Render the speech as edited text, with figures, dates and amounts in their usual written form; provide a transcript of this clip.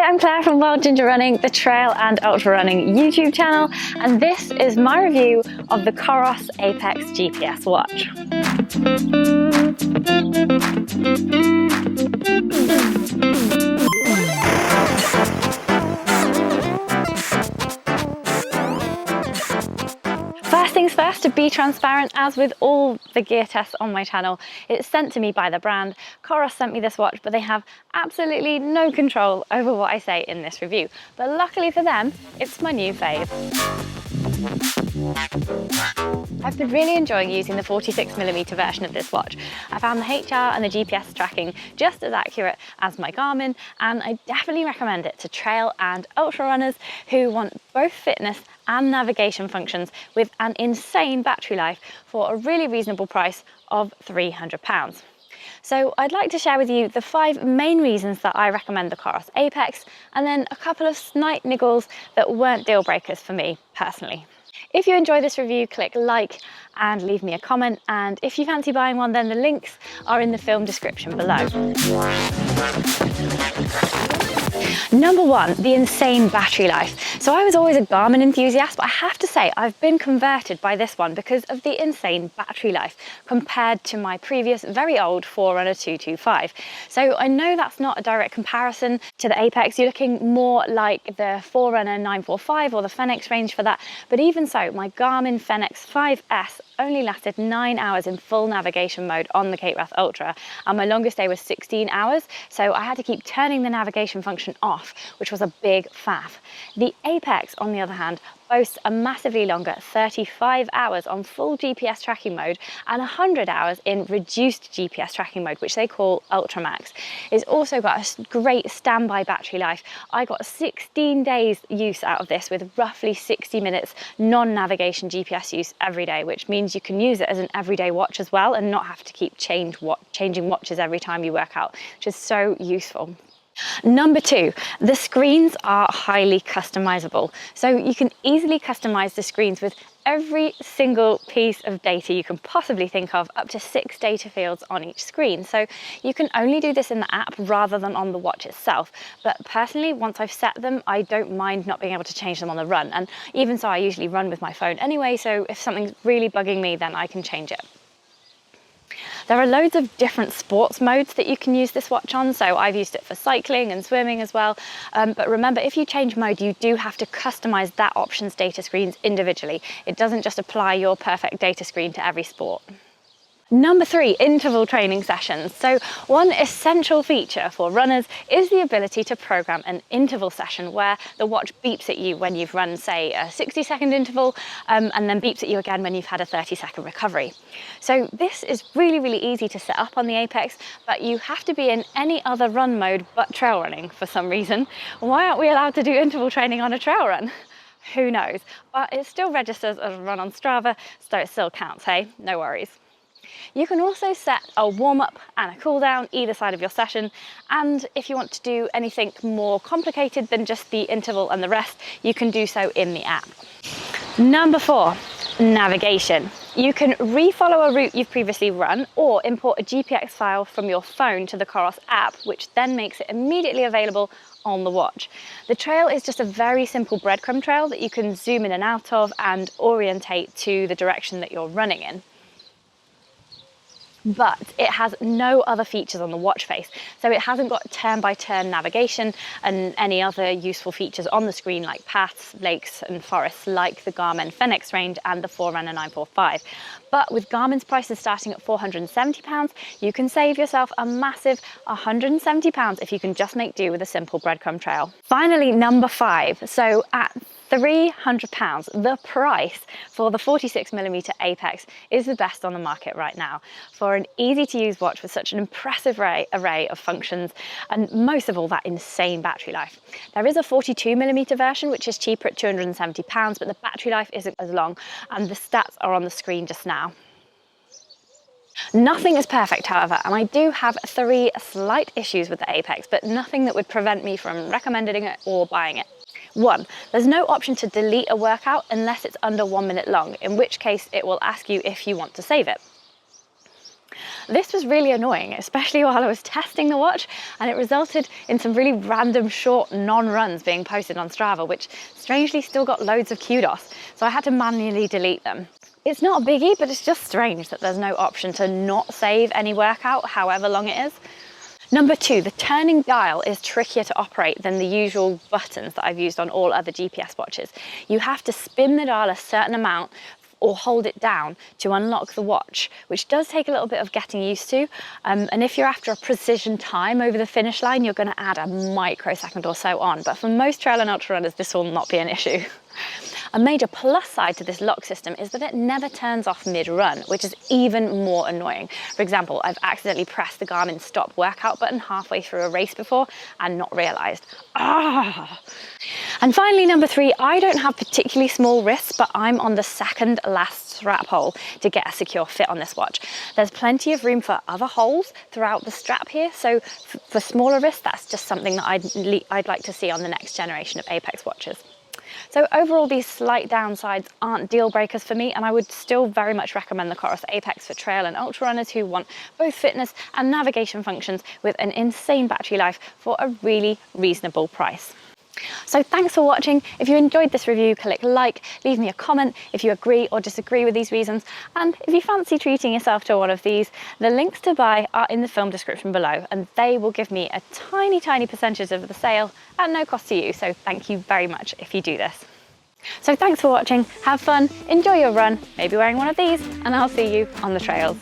I'm Claire from Wild Ginger Running, the trail and ultra running YouTube channel, and this is my review of the COROS Apex GPS watch. First things first, to be transparent, as with all the gear tests on my channel, it's sent to me by the brand. COROS sent me this watch, but they have absolutely no control over what I say in this review. But luckily for them, it's my new fave. I've been really enjoying using the 46mm version of this watch. I found the HR and the GPS tracking just as accurate as my Garmin, and I definitely recommend it to trail and ultra runners who want both fitness and navigation functions with an insane battery life for a really reasonable price of £300. So I'd like to share with you the 5 main reasons that I recommend the COROS Apex, and then a couple of slight niggles that weren't deal breakers for me personally. If you enjoy this review, click like and leave me a comment, and if you fancy buying one, then the links are in the film description below. Number 1, the insane battery life. So I was always a Garmin enthusiast, but I have to say I've been converted by this one because of the insane battery life compared to my previous very old Forerunner 225. So I know that's not a direct comparison to the Apex. You're looking more like the Forerunner 945 or the Fenix range for that. But even so, my Garmin Fenix 5S only lasted 9 hours in full navigation mode on the Cape Wrath Ultra, and my longest day was 16 hours, so I had to keep turning the navigation function off, which was a big faff. The Apex, on the other hand, boasts a massively longer 35 hours on full GPS tracking mode and 100 hours in reduced GPS tracking mode, which they call Ultramax. It's also got a great standby battery life. I got 16 days use out of this with roughly 60 minutes non-navigation GPS use every day, which means you can use it as an everyday watch as well and not have to keep changing watches every time you work out, which is so useful. Number 2, the screens are highly customizable. So you can easily customize the screens with every single piece of data you can possibly think of, up to 6 data fields on each screen. So you can only do this in the app rather than on the watch itself. But personally, once I've set them, I don't mind not being able to change them on the run. And even so, I usually run with my phone anyway, so if something's really bugging me, then I can change it. There are loads of different sports modes that you can use this watch on, so I've used it for cycling and swimming as well. But remember, if you change mode, you do have to customize that option's data screens individually. It doesn't just apply your perfect data screen to every sport. Number 3, interval training sessions. So one essential feature for runners is the ability to program an interval session where the watch beeps at you when you've run, say, a 60-second interval, and then beeps at you again when you've had a 30-second recovery. So this is really, really easy to set up on the Apex, but you have to be in any other run mode but trail running for some reason. Why aren't we allowed to do interval training on a trail run? Who knows? But it still registers as a run on Strava, so it still counts, hey? No worries. You can also set a warm-up and a cool-down either side of your session, and if you want to do anything more complicated than just the interval and the rest, you can do so in the app. Number 4, navigation. You can refollow a route you've previously run or import a GPX file from your phone to the COROS app, which then makes it immediately available on the watch. The trail is just a very simple breadcrumb trail that you can zoom in and out of and orientate to the direction that you're running in. But it has no other features on the watch face. So it hasn't got turn-by-turn navigation and any other useful features on the screen like paths, lakes and forests like the Garmin Fenix range and the Forerunner 945. But with Garmin's prices starting at £470, you can save yourself a massive £170 if you can just make do with a simple breadcrumb trail. Finally, number 5. So at £300, the price for the 46mm Apex is the best on the market right now. For an easy to use watch with such an impressive array of functions and most of all that insane battery life. There is a 42mm version which is cheaper at £270, but the battery life isn't as long and the stats are on the screen just now. Nothing is perfect, however, and I do have 3 slight issues with the Apex, but nothing that would prevent me from recommending it or buying it. 1, there's no option to delete a workout unless it's under 1 minute long, in which case it will ask you if you want to save it. This was really annoying, especially while I was testing the watch, and it resulted in some really random short non-runs being posted on Strava, which strangely still got loads of kudos, so I had to manually delete them. It's not a biggie, but it's just strange that there's no option to not save any workout, however long it is. Number 2, the turning dial is trickier to operate than the usual buttons that I've used on all other GPS watches. You have to spin the dial a certain amount or hold it down to unlock the watch, which does take a little bit of getting used to. And if you're after a precision time over the finish line, you're going to add a microsecond or so on. But for most trail and ultra runners, this will not be an issue. A major plus side to this lock system is that it never turns off mid-run, which is even more annoying. For example, I've accidentally pressed the Garmin stop workout button halfway through a race before and not realised. And finally, number 3, I don't have particularly small wrists, but I'm on the second last strap hole to get a secure fit on this watch. There's plenty of room for other holes throughout the strap here, so for smaller wrists, that's just something that I'd like to see on the next generation of Apex watches. So overall, these slight downsides aren't deal breakers for me, and I would still very much recommend the COROS Apex for trail and ultra runners who want both fitness and navigation functions with an insane battery life for a really reasonable price. So thanks for watching. If you enjoyed this review, click like, leave me a comment if you agree or disagree with these reasons, and if you fancy treating yourself to one of these, the links to buy are in the film description below, and they will give me a tiny percentage of the sale at no cost to you, so thank you very much if you do this. So thanks for watching, have fun, enjoy your run, maybe wearing one of these, and I'll see you on the trails.